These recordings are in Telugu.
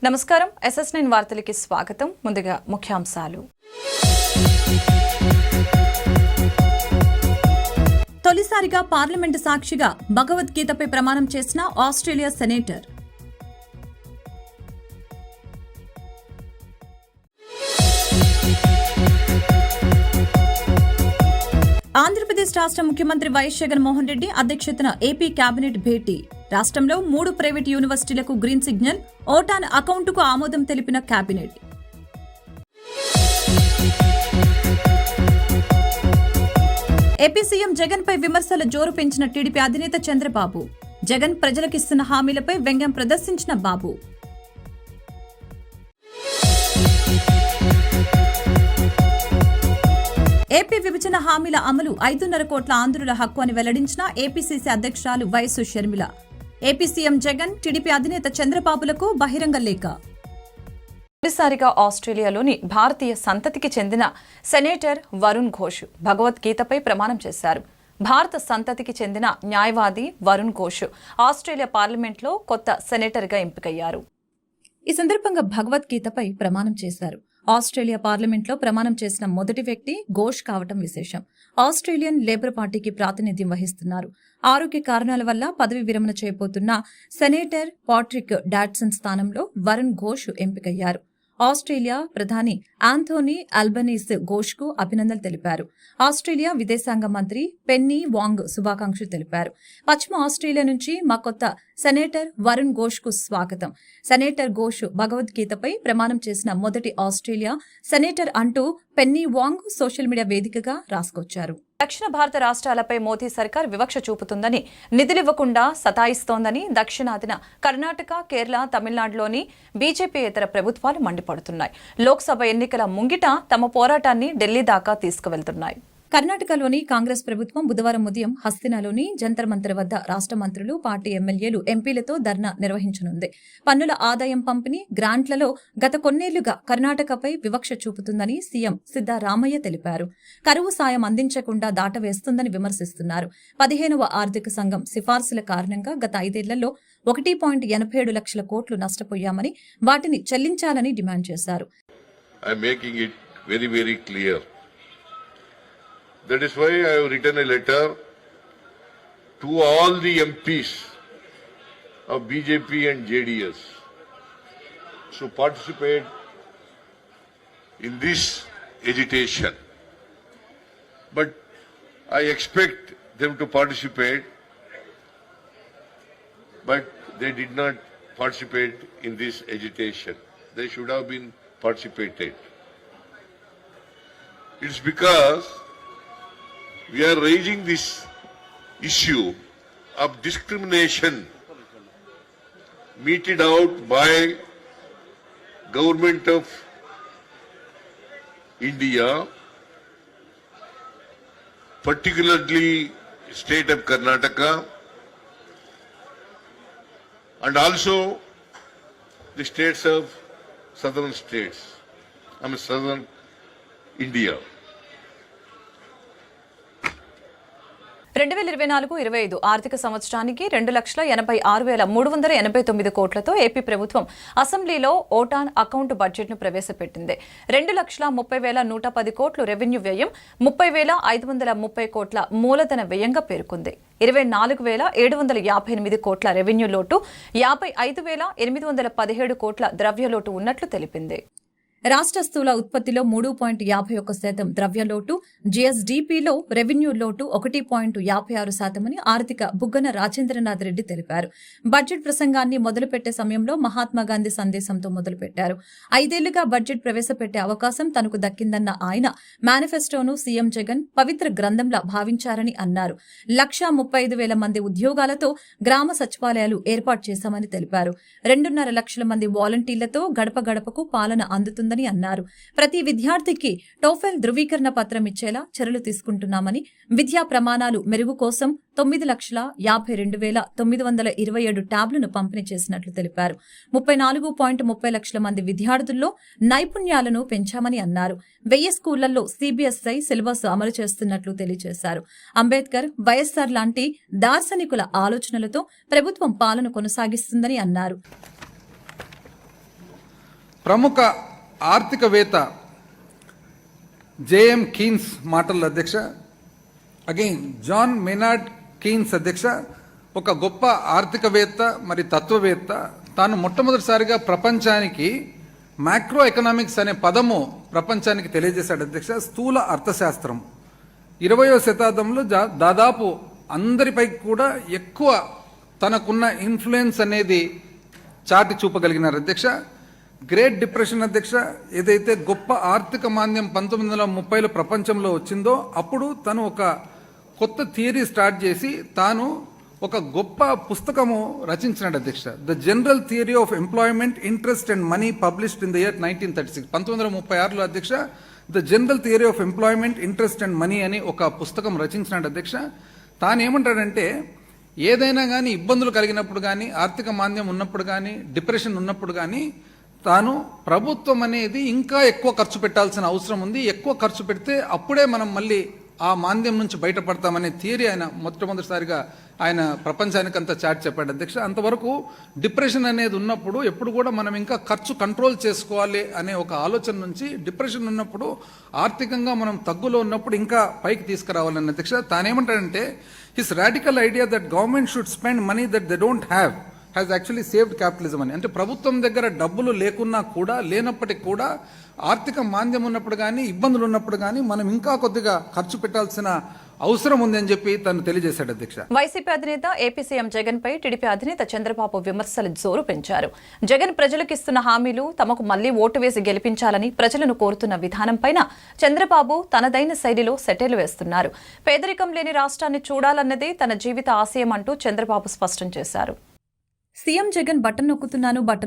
నమస్కారం SS9 వార్తలకి స్వాగతం. ముందుగా ముఖ్యాంశాలు. తొలిసారిగా పార్లమెంటు సాక్షిగా భగవద్గీతపై ప్రమాణం చేసిన ఆస్ట్రేలియా సెనేటర్. ఆంధ్రప్రదేశ్ రాష్ట్ర ముఖ్యమంత్రి వైఎస్ జగన్మోహన్ రెడ్డి అధ్యక్షతన ఏపీ కేబినెట్ భేటీ. రాష్ట్రంలో 3 ప్రైవేట్ యూనివర్సిటీలకు గ్రీన్ సిగ్నల్, ఓటాన్ అకౌంటుకు ఆమోదం తెలిపిన కేబినెట్. ఏపీ సీఎం జగన్ పై విమర్శల జోరు పెంచిన టీడీపీ అధినేత చంద్రబాబు. జగన్ ప్రజలకిస్తున్న హామీలపై వ్యంగ్యం ప్రదర్శించిన బాబు. ఏపీ విభజన హామీల అమలు 5.5 కోట్ల ఆంధ్రుల హక్కు అని వెల్లడించిన ఏపీసీసీ అధ్యక్షురాలు YS Sharmila. AP CM Jagan, TDP అధినేత చంద్రబాబులకు బహిరంగ లేఖ. తొలిసారిగా ఆస్ట్రేలియాలోని భారతీయ సంతతికి చెందిన సెనేటర్ వరుణ్ ఘోష్ భగవద్గీతపై ప్రమాణం చేశారు. భారత సంతతికి చెందిన న్యాయవాది వరుణ్ ఘోష్ ఆస్ట్రేలియా పార్లమెంట్లో కొత్త సెనేటర్గా ఎంపికయ్యారు. ఈ సందర్భంగా భగవద్గీతపై ప్రమాణం చేశారు. ఆస్ట్రేలియా పార్లమెంట్లో ప్రమాణం చేసిన మొదటి వ్యక్తి ఘోష్ కావటం విశేషం. ఆస్ట్రేలియన్ లేబర్ పార్టీకి ప్రాతినిధ్యం వహిస్తున్నారు. ఆరోగ్య కారణాల వల్ల పదవి విరమణ చేయబోతున్న సెనేటర్ పాట్రిక్ డాడ్సన్ స్థానంలో వరుణ్ ఘోష్ ఎంపికయ్యారు. ఆస్ట్రేలియా ప్రధాని ఆంథోనీ అల్బనీస్ ఘోష్ కు అభినందనలు తెలిపారు. ఆస్ట్రేలియా విదేశాంగ మంత్రి పెన్నీ వాంగ్ శుభాకాంక్షలు తెలిపారు. పశ్చిమ ఆస్ట్రేలియా నుంచి మా కొత్త సెనేటర్ వరుణ్ ఘోష్ కు స్వాగతం. సెనేటర్ ఘోష్ భగవద్గీతపై ప్రమాణం చేసిన మొదటి ఆస్ట్రేలియా సెనేటర్ అంటూ పెన్నీ వాంగ్ సోషల్ మీడియా వేదికగా రాసుకొచ్చారు. దక్షిణ భారత రాష్ట్రాలపై మోదీ సర్కార్ వివక్ష చూపుతుందని, నిధులివ్వకుండా సతాయిస్తోందని దక్షిణాదిన కర్ణాటక, కేరళ, తమిళనాడులోని బీజేపీయేతర ప్రభుత్వాలు మండిపడుతున్నాయి. లోక్సభ ఎన్నికల ముంగిట తమ పోరాటాన్ని ఢిల్లీ దాకా తీసుకువెళ్తున్నాయి. కర్ణాటకలోని కాంగ్రెస్ ప్రభుత్వం బుధవారం ఉదయం హస్తినాలోని జంతర్ మంతర్ వద్ద రాష్ట్ర మంత్రులు, పార్టీ ఎమ్మెల్యేలు, ఎంపీలతో ధర్నా నిర్వహించనుంది. పన్నుల ఆదాయం పంపిణీ, గ్రాంట్లలో గత కొన్నేళ్లుగా కర్ణాటకపై వివక్ష చూపుతుందని సీఎం సిద్దరామయ్య తెలిపారు. కరువు సాయం అందించకుండా దాటవేస్తుందని విమర్శిస్తున్నారు. 15వ ఆర్థిక సంఘం సిఫార్సుల కారణంగా గత 5 ఏళ్లలో 1.87 లక్షల కోట్లు నష్టపోయామని, వాటిని చెల్లించాలని డిమాండ్ చేశారు. That is why I have written a letter to all the MPs of BJP and JDS to participate in this agitation. But I expect them to participate, but they did not participate in this agitation. They should have been participated. It's because we are raising this issue of discrimination meted out by government of India, particularly state of Karnataka, and also the states of southern India. 2024-25 ఆర్థిక సంవత్సరానికి 2,86,389 కోట్లతో ఏపీ ప్రభుత్వం అసెంబ్లీలో ఓటాన్ అకౌంట్ బడ్జెట్ను ప్రవేశపెట్టింది. 2,30,110 కోట్లు రెవెన్యూ వ్యయం, 30,530 కోట్ల మూలధన వ్యయంగా పేర్కొంది. 24,758 కోట్ల రెవెన్యూ లోటు, 55,817 కోట్ల ద్రవ్యలోటు ఉన్నట్లు తెలిపింది. రాష్ట్ర స్థూల ఉత్పత్తిలో 3.51% ద్రవ్యలోటు, జీఎస్డీపీలో రెవెన్యూ లోటు 1.56% అని ఆర్థిక బుగ్గన రాజేంద్రనాథ్ రెడ్డి తెలిపారు. బడ్జెట్ ప్రసంగాన్ని మొదలుపెట్టే సమయంలో మహాత్మాగాంధీ సందేశంతో మొదలుపెట్టారు. 5 ఏళ్లుగా బడ్జెట్ ప్రవేశపెట్టే అవకాశం తనకు దక్కిందన్న ఆయన మేనిఫెస్టోను సీఎం జగన్ పవిత్ర గ్రంథంలా భావించారని అన్నారు. 1,35,000 మంది ఉద్యోగాలతో గ్రామ సచివాలయాలు ఏర్పాటు చేశామని తెలిపారు. 2.5 లక్షల మంది వాలంటీర్లతో గడప గడపకు పాలన అందుతుందని అన్నారు. ప్రతి విద్యార్థికి టోఫెల్ ధృవీకరణ పత్రం ఇచ్చేలా చర్యలు తీసుకుంటున్నామని, విద్యా ప్రమాణాలు మెరుగు కోసం 9,52,927 ట్యాబ్లను పంపిణీ చేసినట్లు తెలిపారు. 34.30 లక్షల మంది విద్యార్థుల్లో నైపుణ్యాలను పెంచామని అన్నారు. 1000 స్కూళ్లలో CBSI సిలబస్ అమలు చేస్తున్నట్లు తెలియజేశారు. అంబేద్కర్, వైఎస్ఆర్ లాంటి దార్శనికుల ఆలోచనలతో ప్రభుత్వం పాలన కొనసాగిస్తుందని అన్నారు. ప్రముఖ ఆర్థికవేత్త జేఎం కీన్స్ మాటల అధ్యక్ష, అగైన్ జాన్ మెనార్డ్ కీన్స్ అధ్యక్ష, ఒక గొప్ప ఆర్థికవేత్త మరి తత్వవేత్త. తాను మొట్టమొదటిసారిగా ప్రపంచానికి మ్యాక్రో ఎకనామిక్స్ అనే పదము ప్రపంచానికి తెలియజేశాడు అధ్యక్ష. స్థూల అర్థశాస్త్రం 20వ శతాబ్దంలో దాదాపు అందరిపై కూడా ఎక్కువ తనకున్న ఇన్ఫ్లుయెన్స్ అనేది చాటి చూపగలిగినారు అధ్యక్ష. గ్రేట్ డిప్రెషన్ అధ్యక్ష, ఏదైతే గొప్ప ఆర్థిక మాంద్యం 1930లో ప్రపంచంలో వచ్చిందో అప్పుడు తను ఒక కొత్త థియరీ స్టార్ట్ చేసి తాను ఒక గొప్ప పుస్తకము రచించినాడు అధ్యక్ష. The general theory of employment, interest and money, published in the year 1936. 1936లో అధ్యక్ష the general theory of employment, interest and money అని ఒక పుస్తకం రచించినాడు అధ్యక్ష. తాను ఏమంటాడంటే ఏదైనా కానీ ఇబ్బందులు కలిగినప్పుడు కానీ, ఆర్థిక మాంద్యం ఉన్నప్పుడు కానీ, డిప్రెషన్ ఉన్నప్పుడు కానీ తాను ప్రభుత్వం అనేది ఇంకా ఎక్కువ ఖర్చు పెట్టాల్సిన అవసరం ఉంది, ఎక్కువ ఖర్చు పెడితే అప్పుడే మనం మళ్ళీ ఆ మాంద్యం నుంచి బయటపడతామనే థియరీ ఆయన మొట్టమొదటిసారిగా ఆయన ప్రపంచానికి అంతా చాటి చెప్పాడు అధ్యక్ష. అంతవరకు డిప్రెషన్ అనేది ఉన్నప్పుడు ఎప్పుడు కూడా మనం ఇంకా ఖర్చు కంట్రోల్ చేసుకోవాలి అనే ఒక ఆలోచన నుంచి డిప్రెషన్ ఉన్నప్పుడు ఆర్థికంగా మనం తగ్గులో ఉన్నప్పుడు ఇంకా పైకి తీసుకురావాలని అధ్యక్ష. తానేమంటాడంటే his radical idea that government should spend money that they don't have has actually saved capitalism అని. అంటే ప్రభుత్వం దగ్గర డబ్బులు లేకున్నా కూడా, లేనప్పటికీ కూడా ఆర్థిక మాంద్యం ఉన్నప్పుడు కానీ, ఇబ్బందులు ఉన్నప్పుడు కానీ మనం ఇంకా కొద్దిగా ఖర్చు పెట్టాల్సిన అవసరం ఉంది అని చెప్పి తను తెలియజేశాడు అధ్యక్ష. వైసీపీ అధినేత ఏపీ సీఎం జగన్ పై టీడీపీ అధినేత చంద్రబాబు విమర్శలు జోరు పెంచారు. జగన్ ప్రజలకు ఇస్తున్న హామీలు తమకు మళ్లీ ఓటు వేసి గెలిపించాలని ప్రజలను కోరుతున్న విధానంపైన చంద్రబాబు తనదైన శైలిలో సెటైలు వేస్తున్నారు. పేదరికం లేని రాష్ట్రాన్ని చూడాలన్నదే తన జీవిత ఆశయం అంటూ చంద్రబాబు స్పష్టం చేశారు. సీఎం జగన్ బటన్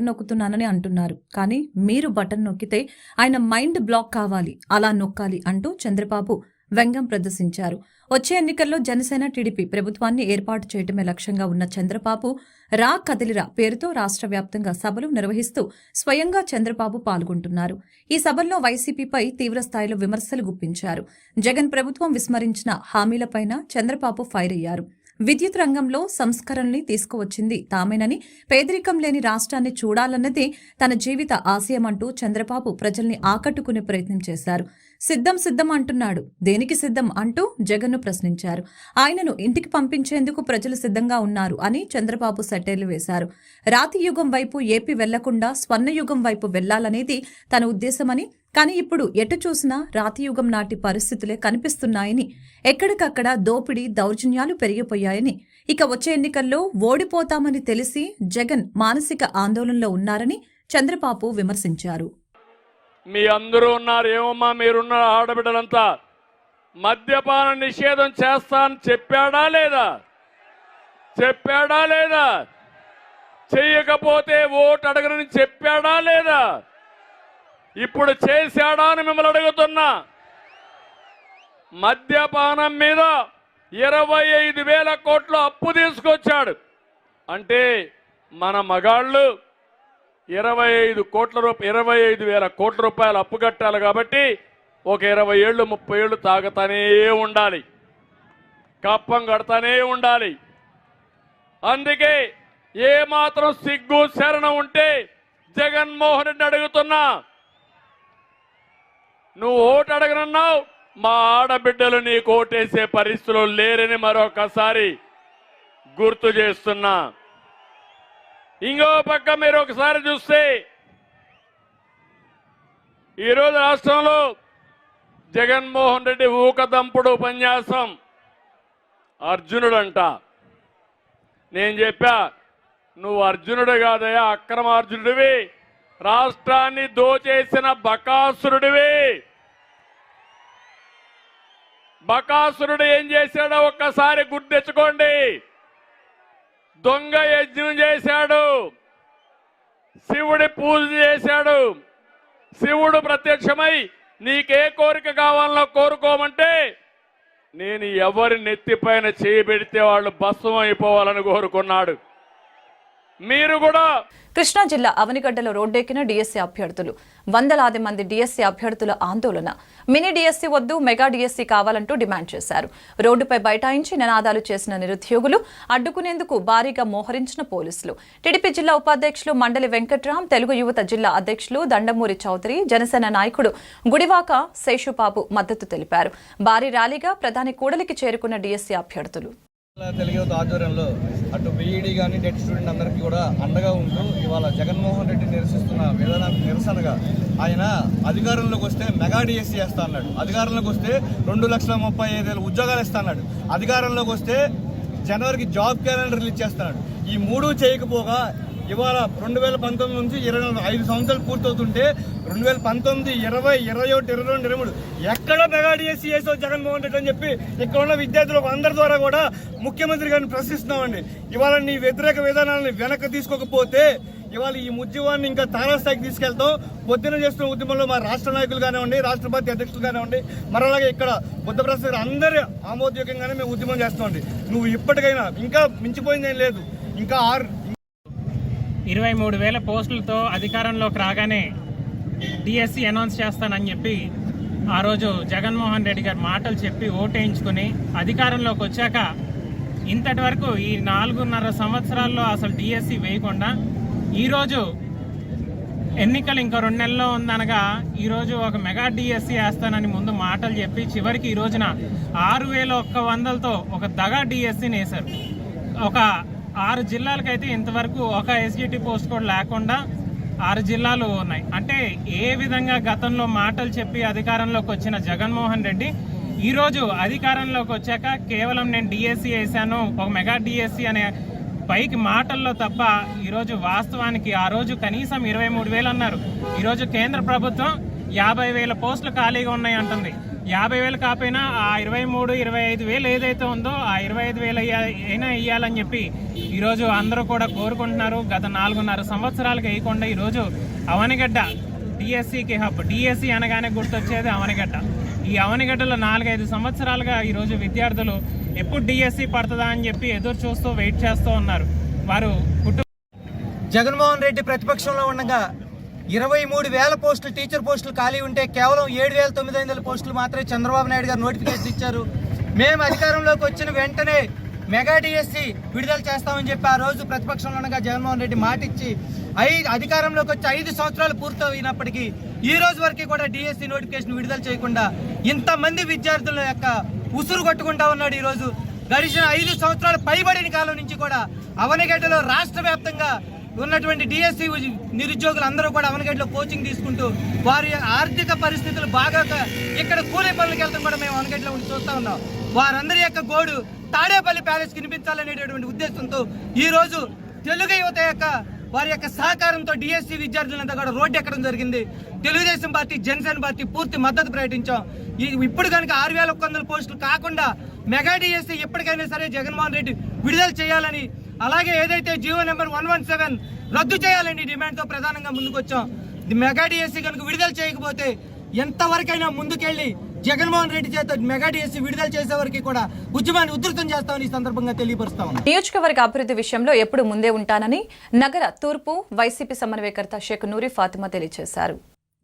నొక్కుతున్నానని అంటున్నారు. కానీ మీరు బటన్ నొక్కితే ఆయన మైండ్ బ్లాక్ కావాలి, అలా నొక్కాలి అంటూ చంద్రబాబు వ్యంగ్యం ప్రదర్శించారు. వచ్చే ఎన్నికల్లో జనసేన టీడీపీ ప్రభుత్వాన్ని ఏర్పాటు చేయడమే లక్ష్యంగా ఉన్న చంద్రబాబు రా కదిలిరా పేరుతో రాష్ట్ర వ్యాప్తంగా సభలు నిర్వహిస్తూ స్వయంగా చంద్రబాబు పాల్గొంటున్నారు. ఈ సభల్లో వైసీపీపై తీవ్రస్థాయిలో విమర్శలు గుప్పించారు. జగన్ ప్రభుత్వం విస్మరించిన హామీలపైన చంద్రబాబు ఫైర్ అయ్యారు. విద్యుత్ రంగంలో సంస్కరణల్ని తీసుకువచ్చింది తామేనని, పేదరికం లేని రాష్ట్రాన్ని చూడాలన్నదే తన జీవిత ఆశయమంటూ చంద్రబాబు ప్రజల్ని ఆకట్టుకునే ప్రయత్నం చేశారు. సిద్ధం అంటున్నాడు, దేనికి సిద్ధం అంటూ జగన్ను ప్రశ్నించారు. ఆయనను ఇంటికి పంపించేందుకు ప్రజలు సిద్ధంగా ఉన్నారు అని చంద్రబాబు సెటైర్లు వేశారు. రాతి యుగం వైపు ఏపీ వెళ్లకుండా స్వర్ణయుగం వైపు వెళ్లాలనేది తన ఉద్దేశమని, కానీ ఇప్పుడు ఎటు చూసినా రాతియుగం నాటి పరిస్థితులే కనిపిస్తున్నాయని, ఎక్కడికక్కడ దోపిడీ దౌర్జన్యాలు పెరిగిపోయాయని, ఇక వచ్చే ఎన్నికల్లో ఓడిపోతామని తెలిసి జగన్ మానసిక ఆందోళనలో ఉన్నారని చంద్రబాబు విమర్శించారు. మీ అందరూ ఉన్నారు ఏమమ్మా, మీరున్న ఆడబిడ్డలంతా మద్యపాన నిషేధం చేస్తా అని చెప్పాడా లేదా? చెయ్యకపోతే ఓటు అడగనని చెప్పాడా లేదా? ఇప్పుడు చేశాడా అని మిమ్మల్ని అడుగుతున్నా. మద్యపానం మీద 25,000 కోట్లు అప్పు తీసుకొచ్చాడు. అంటే మన మగాళ్ళు 25,000 కోట్ల రూపాయలు అప్పు కట్టాలి. కాబట్టి ఒక 20 ఏళ్ళు 30 ఏళ్ళు తాగుతానే ఉండాలి, కప్పం కడతానే ఉండాలి. అందుకే ఏ మాత్రం సిగ్గు శరణం ఉంటే జగన్మోహన్ రెడ్డి అడుగుతున్నా, నువ్వు ఓటు అడగనన్నావు, మా ఆడబిడ్డలు నీకు ఓటేసే పరిస్థితులు లేరని మరొకసారి గుర్తు చేస్తున్నా. ఇంకో పక్క మీరు ఒకసారి చూస్తే ఈరోజు రాష్ట్రంలో జగన్మోహన్ రెడ్డి ఊకదంపుడు ఉపన్యాసం అర్జునుడంట. నేను చెప్పా, నువ్వు అర్జునుడు కాదయా, అక్రమార్జునుడివి, రాష్ట్రాన్ని దోచేసిన బకాసురుడివి. బకాసురుడు ఏం చేశాడో ఒక్కసారి గుర్తెచ్చుకోండి. దొంగ యజ్ఞం చేశాడు, శివుడి పూజ చేశాడు. శివుడు ప్రత్యక్షమై నీకే కోరిక కావాలనో కోరుకోమంటే నేను ఎవరి నెత్తిపైన చేయబెడితే వాళ్ళు భస్మం అయిపోవాలని కోరుకున్నాడు. మీరు కూడా కృష్ణా జిల్లా అవనిగడ్డలో రోడ్డెక్కిన డీఎస్సీ అభ్యర్థులు. వందలాది మంది డీఎస్సీ అభ్యర్థుల ఆందోళన. మినీ డీఎస్సీ వద్దు, మెగా డీఎస్సీ కావాలంటూ డిమాండ్ చేశారు. రోడ్డుపై బైఠాయించి నినాదాలు చేసిన నిరుద్యోగులు, అడ్డుకునేందుకు భారీగా మోహరించిన పోలీసులు. టీడీపీ జిల్లా ఉపాధ్యక్షులు మండలి వెంకట్రాం, తెలుగు యువత జిల్లా అధ్యక్షులు దండమూరి చౌదరి, జనసేన నాయకుడు గుడివాక శేషుబాబు మద్దతు తెలిపారు. భారీ ర్యాలీగా ప్రధాని కూడలికి చేరుకున్న డీఎస్సీ అభ్యర్థులు. తెలుగు యువత ఆధ్వర్యంలో అటు బీఈడీ కానీ డెట్ స్టూడెంట్ అందరికీ కూడా అండగా ఉంటూ ఇవాళ జగన్మోహన్ రెడ్డి నిరసిస్తున్న విధానానికి నిరసనగా ఆయన అధికారంలోకి వస్తే మెగా డిఎస్సీ చేస్తా అన్నాడు. అధికారంలోకి వస్తే 2,35,000 ఉద్యోగాలు ఇస్తా అన్నాడు. అధికారంలోకి వస్తే జనవరికి జాబ్ క్యాలెండర్ రిలీజ్ చేస్తున్నాడు. ఈ మూడు చేయకపోగా ఇవాళ 2019 నుంచి 5 సంవత్సరాలు పూర్తవుతుంటే 2019, 20, 21, 22, 23 ఎక్కడ మెగా డిఎస్సీ చేసావు జగన్మోహన్ రెడ్డి అని చెప్పి ఇక్కడ ఉన్న విద్యార్థులకు అందరి ద్వారా కూడా ముఖ్యమంత్రి గారిని ప్రశ్నిస్తున్నామండి. ఇవాళ నీ వ్యతిరేక విధానాలను వెనక్కి తీసుకోకపోతే ఇవాళ ఈ ఉద్యమాన్ని ఇంకా తారాస్థాయికి తీసుకెళ్తాం. పొద్దున చేస్తున్న ఉద్యమంలో మా రాష్ట్ర నాయకులు కానివ్వండి, రాష్ట్ర పార్టీ అధ్యక్షులు కానివ్వండి, మరలాగే ఇక్కడ బుద్ధప్రసాద్ గారు అందరి ఆమోదయోగ్యంగానే మేము ఉద్యమం చేస్తామండి. నువ్వు ఇప్పటికైనా ఇంకా మించిపోయింది ఏం లేదు. ఇంకా 23,000 పోస్టులతో అధికారంలోకి రాగానే డిఎస్సి అనౌన్స్ చేస్తానని చెప్పి ఆ రోజు జగన్మోహన్ రెడ్డి గారు మాటలు చెప్పి ఓటేయించుకుని అధికారంలోకి వచ్చాక ఇంతటి వరకు ఈ 4.5 సంవత్సరాల్లో అసలు డిఎస్సి వేయకుండా ఈరోజు ఎన్నికలు ఇంకా 2 నెలల్లో ఉందనగా ఈరోజు ఒక మెగా డిఎస్సి వేస్తానని ముందు మాటలు చెప్పి చివరికి ఈ రోజున 6,100తో ఒక దగా డిఎస్సిని వేశారు. ఒక 6 జిల్లాలకైతే ఇంతవరకు ఒక ఎస్జిటి పోస్ట్ కూడా లేకుండా 6 జిల్లాలు ఉన్నాయి. అంటే ఏ విధంగా గతంలో మాటలు చెప్పి అధికారంలోకి వచ్చిన జగన్మోహన్ రెడ్డి ఈరోజు అధికారంలోకి వచ్చాక కేవలం నేను డిఎస్సి వేశాను, ఒక మెగా డిఎస్సి అనే పైకి మాటల్లో తప్ప ఈరోజు వాస్తవానికి ఆ రోజు కనీసం 23,000 అన్నారు. ఈరోజు కేంద్ర ప్రభుత్వం 50,000 పోస్టులు ఖాళీగా ఉన్నాయి అంటుంది. 50,000 కాకపోయినా ఆ 23, 25,000 ఏదైతే ఉందో ఆ 25,000 అయినా ఇవ్వాలని చెప్పి ఈరోజు అందరూ కూడా కోరుకుంటున్నారు. గత 4.5 సంవత్సరాలకు వేయకుండా ఈరోజు అవనిగడ్డ డిఎస్సికి హబ్. డిఎస్సి అనగానే గుర్తొచ్చేది అవనిగడ్డ. ఈ అవనిగడ్డలో 4-5 సంవత్సరాలుగా ఈరోజు విద్యార్థులు ఎప్పుడు డిఎస్సి పడుతుందా అని చెప్పి ఎదురు చూస్తూ వెయిట్ చేస్తూ ఉన్నారు. వారు జగన్మోహన్ రెడ్డి ప్రతిపక్షంలో ఉండగా 23,000 పోస్టులు టీచర్ పోస్టులు ఖాళీ ఉంటే కేవలం 7,900 పోస్టులు మాత్రమే చంద్రబాబు నాయుడు గారు నోటిఫికేషన్ ఇచ్చారు. మేము అధికారంలోకి వచ్చిన వెంటనే మెగా డిఎస్సి విడుదల చేస్తామని చెప్పి ఆ రోజు ప్రతిపక్షంలో ఉండగా జగన్మోహన్ రెడ్డి మాట ఇచ్చి అధికారంలోకి వచ్చి 5 సంవత్సరాలు పూర్తయినప్పటికీ ఈ రోజు వరకు కూడా డిఎస్సి నోటిఫికేషన్ విడుదల చేయకుండా ఇంతమంది విద్యార్థుల యొక్క ఉసురు కొట్టుకుంటా ఉన్నాడు. ఈ రోజు గడిచిన 5 సంవత్సరాలు పైబడిన కాలం నుంచి కూడా అవనిగడ్డలో రాష్ట్ర వ్యాప్తంగా ఉన్నటువంటి డిఎస్సి నిరుద్యోగులు అందరూ కూడా అవనిగడ్డలో కోచింగ్ తీసుకుంటూ వారి ఆర్థిక పరిస్థితులు బాగా ఇక్కడ కూలీ పనులకు వెళ్తాం కూడా మేము అవనిగడ్డలో ఉండి చూస్తా ఉన్నాం. వారందరి యొక్క గోడు తాడేపల్లి ప్యాలెస్ వినిపించాలనేటటువంటి ఉద్దేశంతో ఈ రోజు తెలుగు యువత యొక్క వారి యొక్క సహకారంతో డిఎస్సి విద్యార్థులంతా కూడా రోడ్డు ఎక్కడం జరిగింది. తెలుగుదేశం పార్టీ, జనసేన పార్టీ పూర్తి మద్దతు ప్రకటించాం. ఇప్పుడు కనుక 6,100 పోస్టులు కాకుండా మెగా డిఎస్సి ఎప్పటికైనా సరే జగన్మోహన్ రెడ్డి విడుదల చేయాలని, అలాగే ఏదైతే జీవో నెంబర్ 117 రద్దు చేయాలని డిమాండ్తో ప్రధానంగా ముందుకొచ్చాం. మెగా డిఎస్సి కనుక విడుదల చేయకపోతే ఎంతవరకైనా ముందుకెళ్లి జగన్మోహన్ రెడ్డి చేత మెగా డిఎస్సి విడుదల చేసే వరకు కూడా ఉద్యమాన్ని ఉధృతం చేస్తామని ఈ సందర్భంగా తెలియపరుస్తాం. నియోజకవర్గ అభివృద్ధి విషయంలో ఎప్పుడు ముందే ఉంటానని నగర తూర్పు వైసీపీ సమన్వయకర్త షేక్ నూరి ఫాతిమా తెలియజేశారు.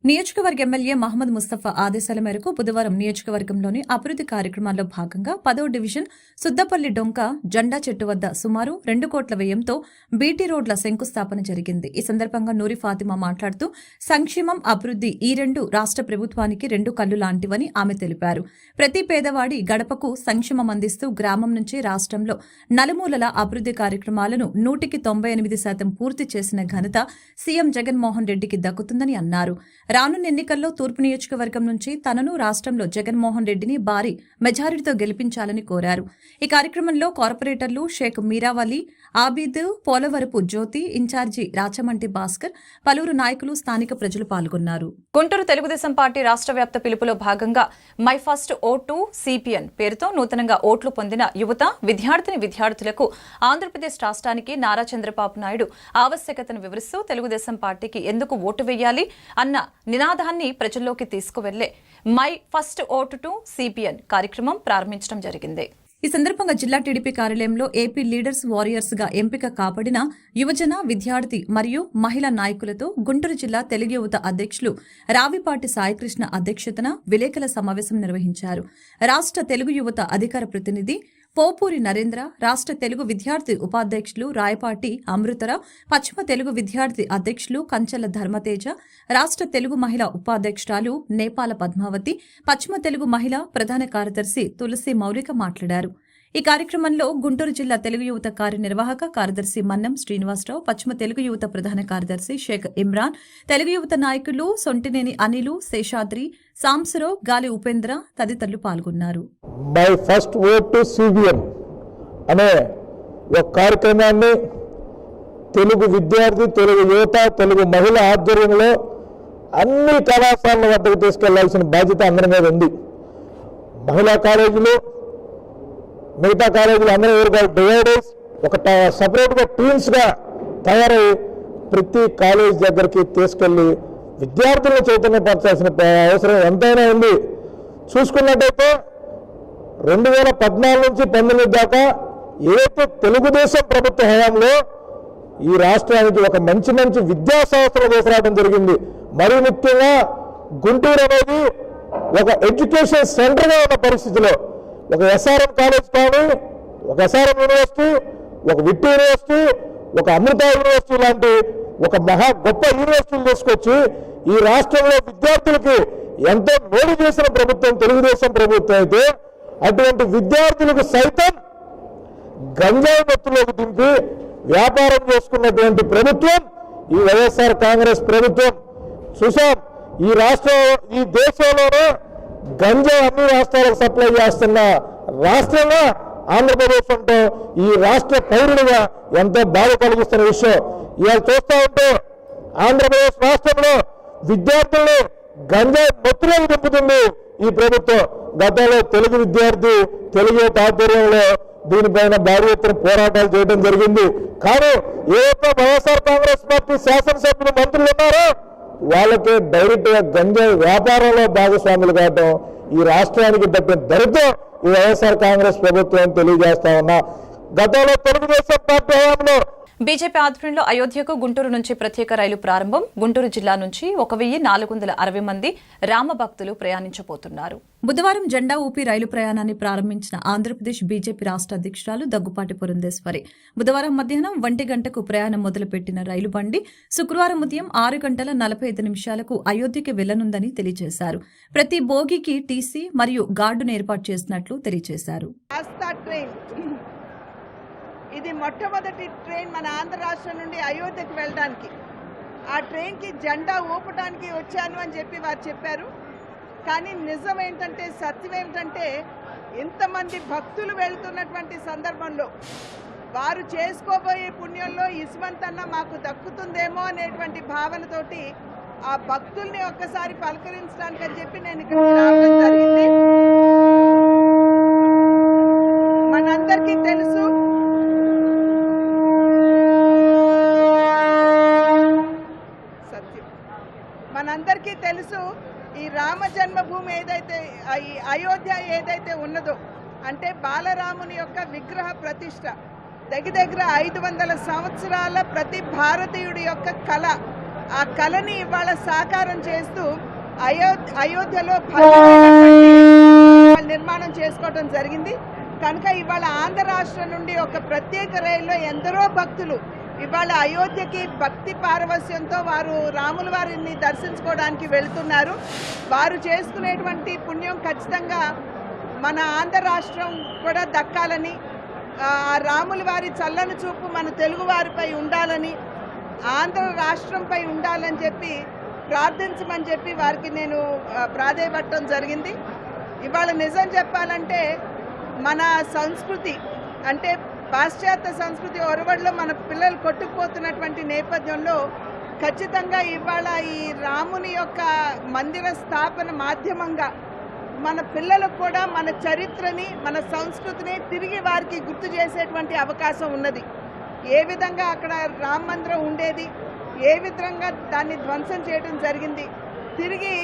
నియోజకవర్గ ఎమ్మెల్యే మహమ్మద్ ముస్తఫా ఆదేశాల మేరకు బుధవారం నియోజకవర్గంలోని అభివృద్ది కార్యక్రమాల్లో భాగంగా 10వ డివిజన్ సుద్దపల్లి డొంక జెండా చెట్టు వద్ద సుమారు 2 కోట్ల వ్యయంతో బీటీ రోడ్ల శంకుస్థాపన జరిగింది. ఈ సందర్భంగా నూరి ఫాతిమా మాట్లాడుతూ సంక్షేమం, అభివృద్ది ఈ రెండు రాష్ట్ర ప్రభుత్వానికి 2 కళ్లు లాంటివని ఆమె తెలిపారు. ప్రతి పేదవాడి గడపకు సంక్షేమం అందిస్తూ గ్రామం నుంచి రాష్ట్రంలో నలుమూలల అభివృద్ది కార్యక్రమాలను 198% పూర్తి చేసిన ఘనత సీఎం జగన్మోహన్ రెడ్డికి దక్కుతుందని అన్నారు. రానున్న ఎన్నికల్లో తూర్పు నియోజకవర్గం నుంచి తనను రాష్ట్రంలో జగన్మోహన్ రెడ్డిని భారీ మెజారిటీతో గెలిపించాలని కోరారు. ఈ కార్యక్రమంలో కార్పొరేటర్లు షేక్ మీరావలి, ఆబిద్, పోలవరపు జ్యోతి, ఇన్ఛార్జి రాచమంటి భాస్కర్, పలువురు నాయకులు, స్థానిక ప్రజలు పాల్గొన్నారు. గుంటూరు తెలుగుదేశం పార్టీ రాష్ట్ర వ్యాప్త పిలుపులో భాగంగా మై ఫస్ట్ ఓటు సిపిఎన్ పేరుతో నూతనంగా ఓట్లు పొందిన యువత, విద్యార్థులకు ఆంధ్రప్రదేశ్ రాష్ట్రానికి నారా చంద్రబాబు నాయుడు ఆవశ్యకతను వివరిస్తూ తెలుగుదేశం పార్టీకి ఎందుకు ఓటు వేయాలి అన్న నినాదాన్ని ప్రజల్లోకి తీసుకువెళ్లే my first vote to CPN కార్యక్రమం ప్రారంభించడం జరిగింది. ఈ సందర్భంగా జిల్లా టీడీపీ కార్యాలయంలో ఏపీ లీడర్స్ వారియర్స్ గా ఎంపిక కాబడిన యువజన విద్యార్థి మరియు మహిళా నాయకులతో గుంటూరు జిల్లా తెలుగు యువత అధ్యక్షులు రావిపాటి సాయికృష్ణ అధ్యక్షతన విలేకరుల సమావేశం నిర్వహించారు. రాష్ట్ర తెలుగు యువత అధికార ప్రతినిధి పోపూరి నరేంద్ర, రాష్ట్ర తెలుగు విద్యార్థి ఉపాధ్యక్షులు రాయపాటి అమృతర, పశ్చిమ తెలుగు విద్యార్థి అధ్యక్షులు కంచెల ధర్మతేజ, రాష్ట్ర తెలుగు మహిళా ఉపాధ్యక్షురాలు నేపాల పద్మావతి, పశ్చిమ తెలుగు మహిళా ప్రధాన కార్యదర్శి తులసి మౌలిక మాట్లాడారు. ఈ కార్యక్రమంలో గుంటూరు జిల్లా తెలుగు యువత కార్యనిర్వాహక కార్యదర్శి మన్నం శ్రీనివాసరావు, పశ్చిమ తెలుగు యువత ప్రధాన కార్యదర్శి షేక్ ఇమ్రాన్, తెలుగు యువత నాయకులు సొంటినేని అనిలు, శేషాద్రి, సాంసరావు, గాలి ఉపేంద్ర తదితరులు పాల్గొన్నారు. My first vote to CBM అనే ఒక కార్యక్రమాన్ని తెలుగు విద్యార్థి, తెలుగు యువత, తెలుగు మహిళ ఆధ్వర్యంలో అన్ని కళాశాలల వద్దకు తీసుకెళ్లాల్సిన బాధ్యత అందరి మీద ఉంది. మహిళా కాలేజీలు, మిగతా కాలేజీలు అందరూ డివైడర్స్ ఒక సపరేట్గా టీమ్స్గా తయారై ప్రతి కాలేజ్ దగ్గరికి తీసుకెళ్లి విద్యార్థులను చైతన్యపరచాల్సిన అవసరం ఎంతైనా ఉంది. చూసుకున్నట్టయితే 2014 నుంచి 19 దాకా ఏదైతే తెలుగుదేశం ప్రభుత్వ హయాంలో ఈ రాష్ట్రానికి ఒక మంచి మంచి విద్యా సంస్థలు తీసుకురావడం జరిగింది. మరీ ముఖ్యంగా గుంటూరు అనేది ఒక ఎడ్యుకేషన్ సెంటర్గా ఉన్న పరిస్థితిలో ఒక ఎస్ఆర్ఎం కాలేజ్ కానీ, ఒక ఎస్ఆర్ఎం యూనివర్సిటీ, ఒక విట్టు యూనివర్సిటీ, ఒక అమృత యూనివర్సిటీ లాంటి ఒక మహా గొప్ప యూనివర్సిటీలు తీసుకొచ్చి ఈ రాష్ట్రంలో విద్యార్థులకి ఎంతో మేలు చేసిన ప్రభుత్వం తెలుగుదేశం ప్రభుత్వం అయితే, అటువంటి విద్యార్థులకు సైతం గంజాయి మత్తులోకి దింపి వ్యాపారం చేసుకున్నటువంటి ప్రభుత్వం ఈ వైఎస్ఆర్ కాంగ్రెస్ ప్రభుత్వం. చూసాం, ఈ దేశంలోనే గంజాయి అన్ని రాష్ట్రాలకు సప్లై చేస్తున్న రాష్ట్రంగా ఆంధ్రప్రదేశ్ అంటే ఈ రాష్ట్ర పౌరులుగా ఎంతో బాధ కలిగిస్తున్న విషయం. ఇవాళ చూస్తూ ఉంటే ఆంధ్రప్రదేశ్ రాష్ట్రంలో విద్యార్థుల్ని గంజాయి మత్తులోకి దింపుతుంది ఈ ప్రభుత్వం. గతంలో తెలుగు విద్యార్థి, తెలుగు యువత ఆధ్వర్యంలో దీనిపైన భారీ ఎత్తున పోరాటాలు చేయడం జరిగింది. కానీ ఏదైతే వైఎస్ఆర్ కాంగ్రెస్ పార్టీ శాసనసభ్యులు, మంత్రులు ఉన్నారో వాళ్ళకే డైరెక్ట్ గా గంజాయి వ్యాపారంలో భాగస్వాములు కావటం ఈ రాష్ట్రానికి పట్టిన దరిద్రం ఈ వైఎస్ఆర్ కాంగ్రెస్ ప్రభుత్వం తెలియజేస్తా ఉన్నా. గతంలో తెలుగుదేశం పార్టీ హయాంలో బీజేపీ ఆధ్వర్యంలో అయోధ్యకు గుంటూరు నుంచి ప్రత్యేక రైలు ప్రారంభం. గుంటూరు జిల్లా నుంచి 1460 మంది రామభక్తులు ప్రయాణించబోతున్నారు. బుధవారం జెండా ఊపి రైలు ప్రయాణాన్ని ప్రారంభించిన ఆంధ్రప్రదేశ్ బీజేపీ రాష్ట్ర అధ్యక్షురాలు దగ్గుపాటి పురంధేశ్వరి బుధవారం మధ్యాహ్నం 1 గంటకు ప్రయాణం మొదలుపెట్టిన రైలు బండి శుక్రవారం ఉదయం 6:45 అయోధ్యకి వెళ్లనుందని తెలియజేశారు. ప్రతి బోగికి టీసీ మరియు గార్డును ఏర్పాటు చేసినట్లు తెలియజేశారు. ఇది మొట్టమొదటి ట్రైన్ మన ఆంధ్ర రాష్ట్రం నుండి అయోధ్యకు వెళ్ళడానికి. ఆ ట్రైన్కి జెండా ఊపడానికి వచ్చాను అని చెప్పి వారు చెప్పారు. కానీ నిజం ఏంటంటే, సత్యం ఏమిటంటే, ఇంతమంది భక్తులు వెళ్తున్నటువంటి సందర్భంలో వారు చేసుకోబోయే పుణ్యంలో ఇసుమంతన్నా మాకు దక్కుతుందేమో అనేటువంటి భావనతోటి ఆ భక్తుల్ని ఒక్కసారి పలకరించడానికి అని చెప్పి నేను ఇక్కడికి రావడం జరిగింది. మనందరికీ తెలుసు, మనందరికీ తెలుసు, ఈ రామ జన్మభూమి ఏదైతే, ఈ అయోధ్య ఏదైతే ఉన్నదో, అంటే బాలరాముని యొక్క విగ్రహ ప్రతిష్ట దగ్గర 500 సంవత్సరాల ప్రతి భారతీయుడి యొక్క కళ. ఆ కళని ఇవాళ సాకారం చేస్తూ అయోధ్యలో నిర్మాణం చేసుకోవడం జరిగింది. కనుక ఇవాళ ఆంధ్ర రాష్ట్రం నుండి ఒక ప్రత్యేక రైల్లో ఎందరో భక్తులు ఇవాళ అయోధ్యకి భక్తి పారవస్యంతో వారు రాముల వారిని దర్శించుకోవడానికి వెళ్తున్నారు. వారు చేసుకునేటువంటి పుణ్యం ఖచ్చితంగా మన ఆంధ్ర రాష్ట్రం కూడా దక్కాలని, ఆ రాముల వారి చల్లని చూపు మన తెలుగు వారిపై ఉండాలని, ఆంధ్ర రాష్ట్రంపై ఉండాలని చెప్పి ప్రార్థించమని చెప్పి వారికి నేను ప్రాధేయపడటం జరిగింది. ఇవాళ నిజం చెప్పాలంటే మన సంస్కృతి అంటే పాశ్చాత్య సంస్కృతి ఒరవడిలో మన పిల్లలు కొట్టుకుపోతున్నటువంటి నేపథ్యంలో ఖచ్చితంగా ఇవాళ ఈ రాముని యొక్క మందిర స్థాపన మాధ్యమంగా మన పిల్లలకు కూడా మన చరిత్రని, మన సంస్కృతిని తిరిగి వారికి గుర్తు చేసేటువంటి అవకాశం ఉన్నది. ఏ విధంగా అక్కడ రామ మందిరం ఉండేది, ఏ విధంగా దాన్ని ధ్వంసం చేయడం జరిగింది, తిరిగి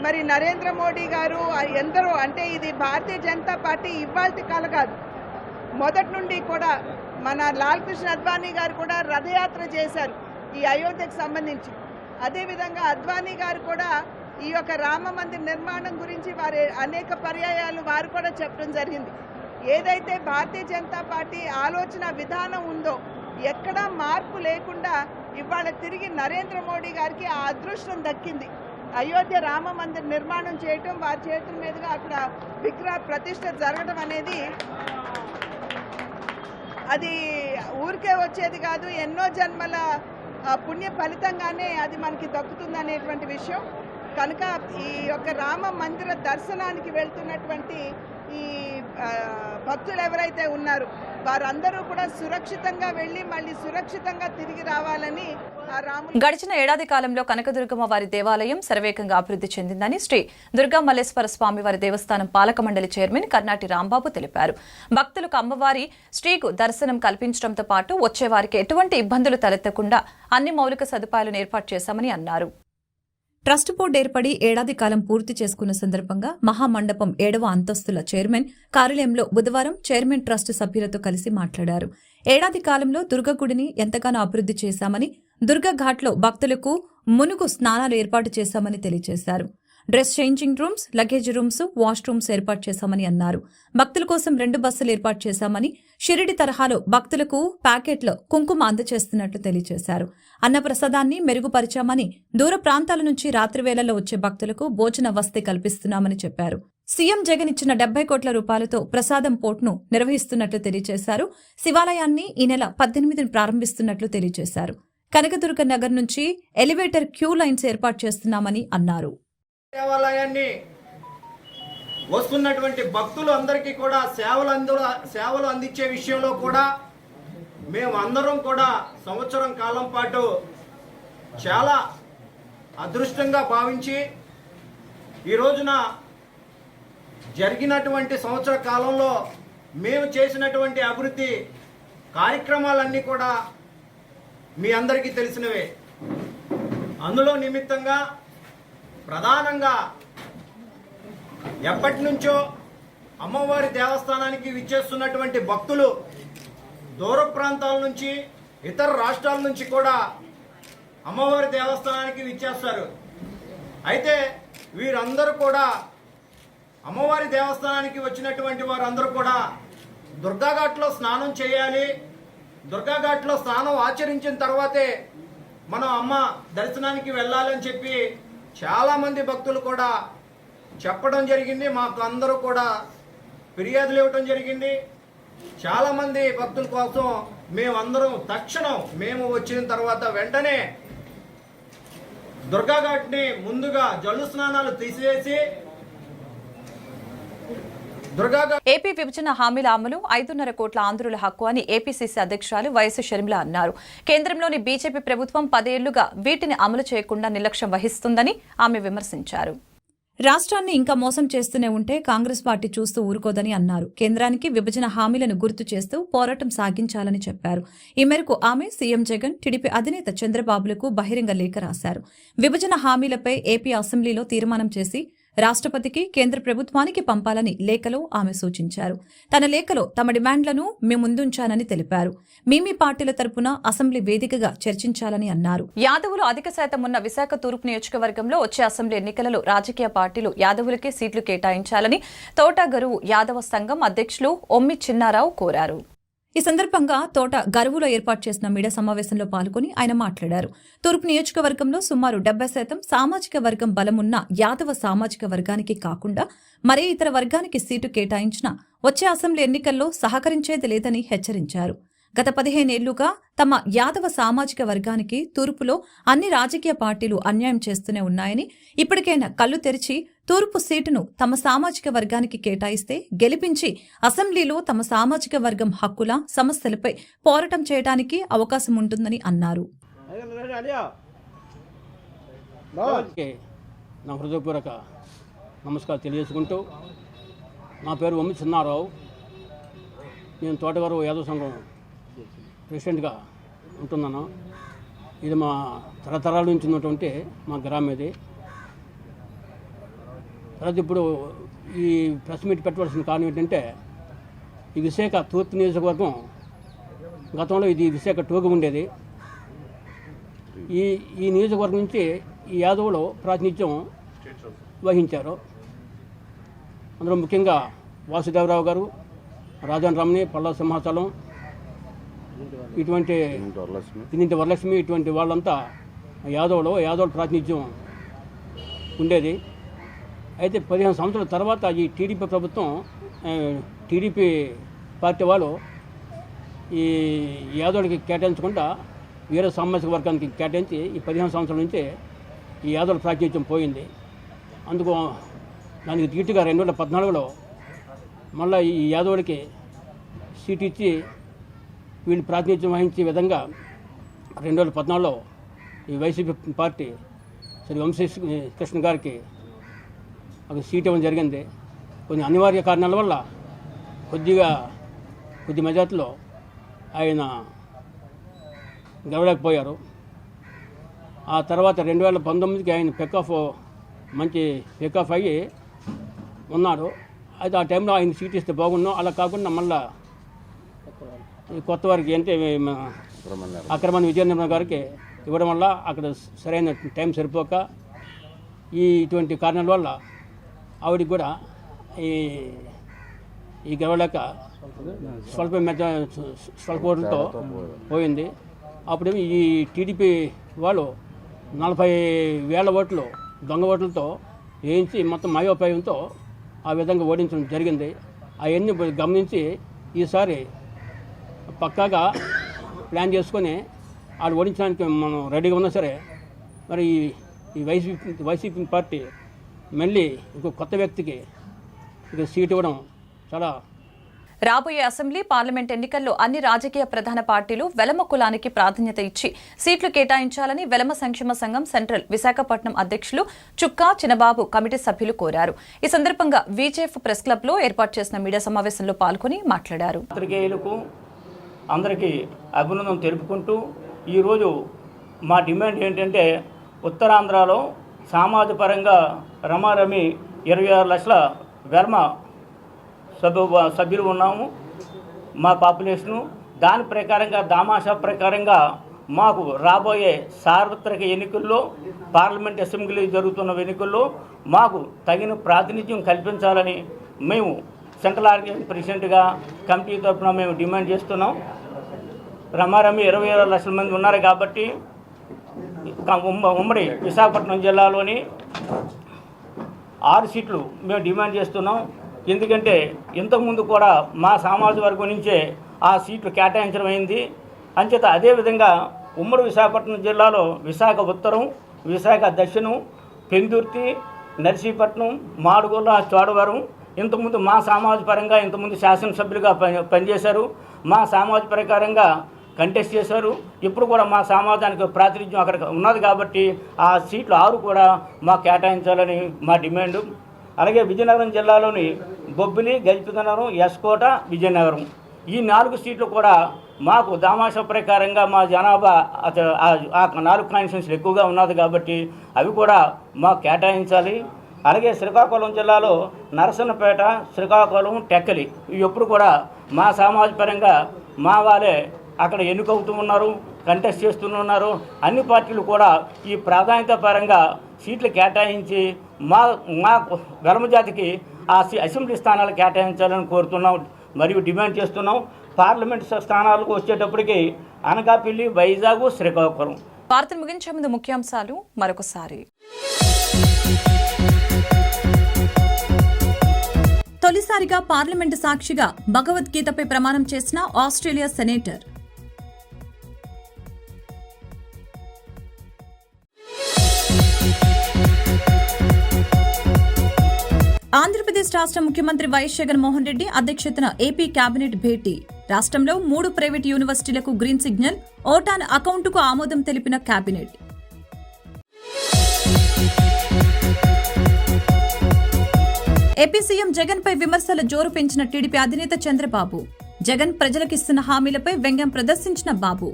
మరి నరేంద్ర మోడీ గారు ఎందరో, అంటే ఇది భారతీయ జనతా పార్టీ ఇవాల్టి కాల కాదు, మొదటి నుండి కూడా మన లాల్ కృష్ణ అద్వానీ గారు కూడా రథయాత్ర చేశారు ఈ అయోధ్యకు సంబంధించి. అదేవిధంగా అద్వానీ గారు కూడా ఈ యొక్క రామ మందిర్ నిర్మాణం గురించి వారు అనేక పర్యాయాలు వారు కూడా చెప్పడం జరిగింది. ఏదైతే భారతీయ జనతా పార్టీ ఆలోచన విధానం ఉందో ఎక్కడా మార్పు లేకుండా ఇవాళ తిరిగి నరేంద్ర మోడీ గారికి ఆ అదృష్టం దక్కింది. అయోధ్య రామ మందిర్ నిర్మాణం చేయటం, వారి చేతుల మీదుగా అక్కడ విగ్రహ ప్రతిష్ఠ జరగడం అనేది అది ఊరికే వచ్చేది కాదు, ఎన్నో జన్మల పుణ్య ఫలితంగానే అది మనకి దక్కుతుంది అనేటువంటి విషయం. కనుక ఈ యొక్క రామ మందిర దర్శనానికి వెళ్తున్నటువంటి ఈ భక్తులు ఎవరైతే ఉన్నారో వారందరూ కూడా సురక్షితంగా వెళ్లి మళ్ళీ సురక్షితంగా తిరిగి రావాలని ఆ రాముడు. గడిచిన ఏడాది కాలంలో కనకదుర్గమ్మ వారి దేవాలయం శరవేగంగా అభివృద్ధి చెందిందని శ్రీ దుర్గా మల్లేశ్వర స్వామి వారి దేవస్థానం పాలక మండలి చైర్మన్ కర్నాటి రాంబాబు తెలిపారు. భక్తులకు అమ్మవారి శ్రీకు దర్శనం కల్పించడంతో పాటు వచ్చేవారికి ఎటువంటి ఇబ్బందులు తలెత్తకుండా అన్ని మౌలిక సదుపాయాలను ఏర్పాటు చేశామని అన్నారు. ట్రస్ట్ బోర్డు ఏర్పడి ఏడాది కాలం పూర్తి చేసుకున్న సందర్భంగా మహామండపం 7వ అంతస్తుల చైర్మన్ కార్యాలయంలో బుధవారం చైర్మన్ ట్రస్ట్ సభ్యులతో కలిసి మాట్లాడారు. ఏడాది కాలంలో దుర్గ గుడిని ఎంతగానో అభివృద్ధి చేశామని, దుర్గ ఘాట్లో భక్తులకు మునుగు స్నానాలు ఏర్పాటు చేశామని తెలియజేశారు. Dress changing rooms, luggage rooms, wash rooms ఏర్పాటు చేశామని అన్నారు. భక్తుల కోసం 2 బస్సులు ఏర్పాటు చేశామని, షిరిడి తరహాలో భక్తులకు ప్యాకెట్లో కుంకుమ అందజేస్తున్నట్లు తెలియజేశారు. అన్నప్రసాదాన్ని మెరుగుపరిచామని, దూర ప్రాంతాల నుంచి రాత్రి వేళల్లో వచ్చే భక్తులకు భోజన వసతి కల్పిస్తున్నామని చెప్పారు. సీఎం జగన్ ఇచ్చిన 70 కోట్ల రూపాయలతో ప్రసాదం పోర్ట్ను నిర్వహిస్తున్నట్లు తెలియజేశారు. శివాలయాన్ని ఈ నెల 18న ప్రారంభిస్తున్నట్లు తెలియజేశారు. కనకదుర్గ నగర్ నుంచి ఎలివేటర్ క్యూ లైన్స్ ఏర్పాటు చేస్తున్నామని అన్నారు. దేవాలయాన్ని వస్తున్నటువంటి భక్తులు అందరికీ కూడా సేవలు అందించే విషయంలో కూడా మేము అందరం కూడా సంవత్సరం కాలం పాటు చాలా అదృష్టంగా భావించి ఈ రోజున జరిగినటువంటి సంవత్సర కాలంలో మేము చేసినటువంటి అభివృద్ధి కార్యక్రమాలన్నీ కూడా మీ అందరికీ తెలిసినవే. అందులో నిమిత్తంగా ప్రధానంగా ఎప్పటి నుంచో అమ్మవారి దేవస్థానానికి విచ్చేస్తున్నటువంటి భక్తులు దూర ప్రాంతాల నుంచి, ఇతర రాష్ట్రాల నుంచి కూడా అమ్మవారి దేవస్థానానికి విచ్చేస్తారు. అయితే వీరందరూ కూడా అమ్మవారి దేవస్థానానికి వచ్చినటువంటి వారందరూ కూడా దుర్గాఘాట్లో స్నానం చేయాలి, దుర్గాఘాట్లో స్నానం ఆచరించిన తర్వాతే మనం అమ్మ దర్శనానికి వెళ్ళాలని చెప్పి చాలామంది భక్తులు కూడా చెప్పడం జరిగింది. మాకు అందరూ కూడా ఫిర్యాదులు ఇవ్వడం జరిగింది. చాలామంది భక్తుల కోసం మేమందరం తక్షణం మేము వచ్చిన తర్వాత వెంటనే దుర్గాఘాట్ని ముందుగా జల్లు స్నానాలు తీసివేసి ఏపీ విభజన హామీల అమలు 5.5 కోట్ల ఆంధ్రుల హక్కు అని ఏపీసీసీ అధ్యక్షురాలు వైఎస్ షర్మిల అన్నారు. కేంద్రంలోని బీజేపీ ప్రభుత్వం 10 ఏళ్లుగా వీటిని అమలు చేయకుండా నిర్లక్ష్యం వహిస్తుందని ఆమె విమర్శించారు. రాష్ట్రాన్ని ఇంకా మోసం చేస్తూనే ఉంటే కాంగ్రెస్ పార్టీ చూస్తూ ఊరుకోదని అన్నారు. కేంద్రానికి విభజన హామీలను గుర్తు చేస్తూ పోరాటం సాగించాలని చెప్పారు. ఈ మేరకు ఆమె సీఎం జగన్, టీడీపీ అధినేత చంద్రబాబులకు బహిరంగ లేఖ రాశారు. విభజన హామీలపై ఏపీ అసెంబ్లీలో తీర్మానం చేసి రాష్ట్రపతికి, కేంద్ర ప్రభుత్వానికి పంపాలని లేఖలో ఆమె సూచించారు. తన లేఖలో తమ డిమాండ్లను ముందుంచానని తెలిపారు. మీ పార్టీల తరపున అసెంబ్లీ వేదికగా చర్చించాలని అన్నారు. యాదవులు అధిక శాతం ఉన్న విశాఖ తూర్పు నియోజకవర్గంలో వచ్చే అసెంబ్లీ ఎన్నికలలో రాజకీయ పార్టీలు యాదవులకే సీట్లు కేటాయించాలని తోట గరువు యాదవ సంఘం అధ్యక్షులు ఒమ్మి చిన్నారావు కోరారు. ఈ సందర్భంగా తోట గరువులో ఏర్పాటు చేసిన మీడియా సమావేశంలో పాల్గొని ఆయన మాట్లాడారు. తూర్పు నియోజకవర్గంలో సుమారు 70% సామాజిక వర్గం బలమున్న యాదవ సామాజిక వర్గానికి కాకుండా మరే ఇతర వర్గానికి సీటు కేటాయించినా వచ్చే అసెంబ్లీ ఎన్నికల్లో సహకరించేది లేదని హెచ్చరించారు. గత 15 ఏళ్లుగా తమ యాదవ సామాజిక వర్గానికి తూర్పులో అన్ని రాజకీయ పార్టీలు అన్యాయం చేస్తూనే ఉన్నాయని, ఇప్పటికైనా కళ్లు తెరిచి తూర్పు సీటును తమ సామాజిక వర్గానికి కేటాయిస్తే గెలిపించి అసెంబ్లీలో తమ సామాజిక వర్గం హక్కుల సమస్యలపై పోరాటం చేయడానికి అవకాశం ఉంటుందని అన్నారు. నా హృదయపూర్వక నమస్కారం తెలియజేసుకుంటూ, నా పేరు ఒమ్మి చిన్నారావు. నేను తోటగారు యాదవ సంఘం ప్రెసిడెంట్గా ఉంటున్నాను. ఇది మా తరతరాల నుంచి ఉన్నటువంటి మా గ్రామం ఇది. తర్వాత ఇప్పుడు ఈ ప్రెస్ మీట్ పెట్టవలసిన కారణం ఏంటంటే, ఈ విశాఖ తూర్పు నియోజకవర్గం గతంలో ఇది విశాఖ టూగా ఉండేది. ఈ నియోజకవర్గం నుంచి ఈ యాదవులు ప్రాతినిధ్యం వహించారు. అందులో ముఖ్యంగా వాసుదేవరావు గారు, రాజన్ రమణి, పల్లా సింహాచలం, ఇటువంటి ఇన్నింటి వరలక్ష్మి, ఇటువంటి వాళ్ళంతా యాదవుల ప్రాతినిధ్యం ఉండేది. అయితే 15 సంవత్సరాల తర్వాత ఈ టీడీపీ ప్రభుత్వం, టీడీపీ పార్టీ వాళ్ళు ఈ యాదవులకి కేటాయించకుండా వేరే సామాజిక వర్గానికి కేటాయించి ఈ 15 సంవత్సరాల నుంచి ఈ యాదవుల ప్రాతినిధ్యం పోయింది. అందుకు దానికి ధీటుగా 2014లో మళ్ళీ ఈ యాదవులకి సీట్ ఇచ్చి వీళ్ళు ప్రాతినిధ్యం వహించే విధంగా 2014లో ఈ వైసీపీ పార్టీ శ్రీ వంశీ కృష్ణ గారికి ఒక సీట్ ఇవ్వడం జరిగింది. కొన్ని అనివార్య కారణాల వల్ల కొద్ది మెజార్టీలో ఆయన గెలవలేకపోయారు. ఆ తర్వాత 2019కి ఆయన మంచి పికప్ అయ్యి ఉన్నాడు. అయితే ఆ టైంలో ఆయన సీట్ ఇస్తే బాగున్నాం. అలా కాకుండా మళ్ళా ఈ కొత్త వారికి అంటే అక్రమాన్ని విజయనిర్మల గారికి ఇవ్వడం వల్ల అక్కడ సరైన టైం సరిపోక ఇటువంటి కారణాల వల్ల ఆవిడికి కూడా ఈ గెలవలేక స్వల్ప ఓట్లతో పోయింది. అప్పుడు ఈ టీడీపీ వాళ్ళు 40,000 ఓట్లు దొంగ ఓట్లతో వేయించి మొత్తం మాయోపాయంతో ఆ విధంగా ఓడించడం జరిగింది. అవన్నీ గమనించి ఈసారి పక్కాగా ప్లాన్ చేసుకొని వాళ్ళు ఓడించడానికి మనం రెడీగా ఉన్నా సరే మరి ఈ వైసీపీ పార్టీ మళ్ళీ ఇంకో కొత్త వ్యక్తికి ఇక సీట్ ఇవ్వడం చాలా. రాబోయే అసెంబ్లీ, పార్లమెంట్ ఎన్నికల్లో అన్ని రాజకీయ ప్రధాన పార్టీలు వెలమ కులానికి ప్రాధాన్యత ఇచ్చి సీట్లు కేటాయించాలని వెలమ సంక్షేమ సంఘం సెంట్రల్ విశాఖపట్నం అధ్యక్షులు చుక్కా చిన్నబాబు కమిటీ సభ్యులు కోరారు. ఈ సందర్భంగా విజేఎఫ్ ప్రెస్ క్లబ్ లో ఏర్పాటు చేసిన మీడియా సమావేశంలో పాల్గొని మాట్లాడారు. అందరికీ అభినందన తెలుపుకుంటూ ఈరోజు మా డిమాండ్ ఏంటంటే ఉత్తరాంధ్రలో సామాజిక పరంగా రమారమి 26 లక్షల వెర్మ సభ్యులు ఉన్నాము. మా పాపులేషను దాని ప్రకారంగా దామాషా ప్రకారంగా మాకు రాబోయే సార్వత్రిక ఎన్నికల్లో, పార్లమెంట్ అసెంబ్లీ జరుగుతున్న ఎన్నికల్లో మాకు తగిన ప్రాతినిధ్యం కల్పించాలని మేము సెంట్రల్ ఆర్గనైజేషన్ ప్రెసిడెంట్గా కమిటీ తరఫున మేము డిమాండ్ చేస్తున్నాం. రమారమి 26 లక్షల మంది ఉన్నారు కాబట్టి ఉమ్మడి విశాఖపట్నం జిల్లాలోని 6 సీట్లు మేము డిమాండ్ చేస్తున్నాం. ఎందుకంటే ఇంతకుముందు కూడా మా సామాజిక వర్గం నుంచే ఆ సీట్లు కేటాయించడం అయింది. అంచేత అదేవిధంగా ఉమ్మడి విశాఖపట్నం జిల్లాలో విశాఖ ఉత్తరం, విశాఖ దక్షిణం, పెందుర్తి, నర్సీపట్నం, మాడుగుల, చోడవరం ఇంతకుముందు మా సామాజిక పరంగా ఇంతకుముందు శాసనసభ్యులుగా పనిచేశారు. మా సామాజిక ప్రకారంగా కంటెస్ట్ చేశారు. ఇప్పుడు కూడా మా సమాజానికి ప్రాతినిధ్యం అక్కడ ఉన్నది కాబట్టి ఆ సీట్లు 6 కూడా మాకు కేటాయించాలని మా డిమాండు. అలాగే విజయనగరం జిల్లాలోని బొబ్బిలి, గజపతినగరం, ఎస్కోట, విజయనగరం ఈ 4 సీట్లు కూడా మాకు దామాషా ప్రకారంగా మా జనాభా ఆ 4 కాన్స్టిట్యున్సీలు ఎక్కువగా ఉన్నది కాబట్టి అవి కూడా మాకు కేటాయించాలి. అలాగే శ్రీకాకుళం జిల్లాలో నరసన్నపేట, శ్రీకాకుళం, టెక్కలి ఇవి ఎప్పుడు కూడా మా సామాజిక పరంగా మా వాళ్ళే అక్కడ ఎన్నికవుతూ ఉన్నారు, కంటెస్ట్ చేస్తున్నారు. అన్ని పార్టీలు కూడా ఈ ప్రాధాన్యత పరంగా సీట్లు కేటాయించి మా వెలమ జాతికి ఆ అసెంబ్లీ స్థానాలు కేటాయించాలని కోరుతున్నాం మరియు డిమాండ్ చేస్తున్నాం. పార్లమెంట్ స్థానాలకు వచ్చేటప్పటికి అనకాపల్లి, వైజాగ్, శ్రీకాకుళం. వార్తలు ముగించే ముందు ముఖ్యాంశాలు మరొకసారి. తొలిసారిగా పార్లమెంటు సాక్షిగా భగవద్గీతపై ప్రమాణం చేసిన ఆస్ట్రేలియా సెనేటర్. ఆంధ్రప్రదేశ్ రాష్ట్ర ముఖ్యమంత్రి వైఎస్ జగన్మోహన్ రెడ్డి అధ్యక్షతన ఏపీ కేబినెట్ భేటీ. రాష్ట్రంలో 3 ప్రైవేటు యూనివర్సిటీలకు గ్రీన్ సిగ్నల్, ఓటాన్ అకౌంటుకు ఆమోదం తెలిపిన కేబినెట్. ఏపీ సీఎం జగన్ పై విమర్శల జోరు పెంచిన టీడీపీ అధినేత చంద్రబాబు. జగన్ ప్రజలకిస్తున్న హామీలపై వ్యంగ్యం ప్రదర్శించిన బాబు.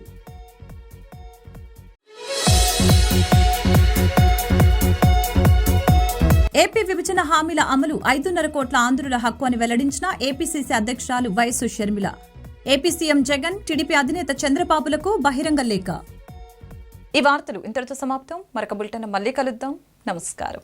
ఏపీ విభజన హామీల అమలు 5.5 కోట్ల ఆంధ్రుల హక్కు అని వెల్లడించిన ఏపీసీసీ అధ్యక్షురాలు YS Sharmila. AP CM Jagan, TDP అధినేత చంద్రబాబులకు బహిరంగ లేఖ. ఈ వార్తలు ఇంతటితో సమాప్తం. మరొక బులెటిన్ మళ్ళీ కలుద్దాం. నమస్కారం.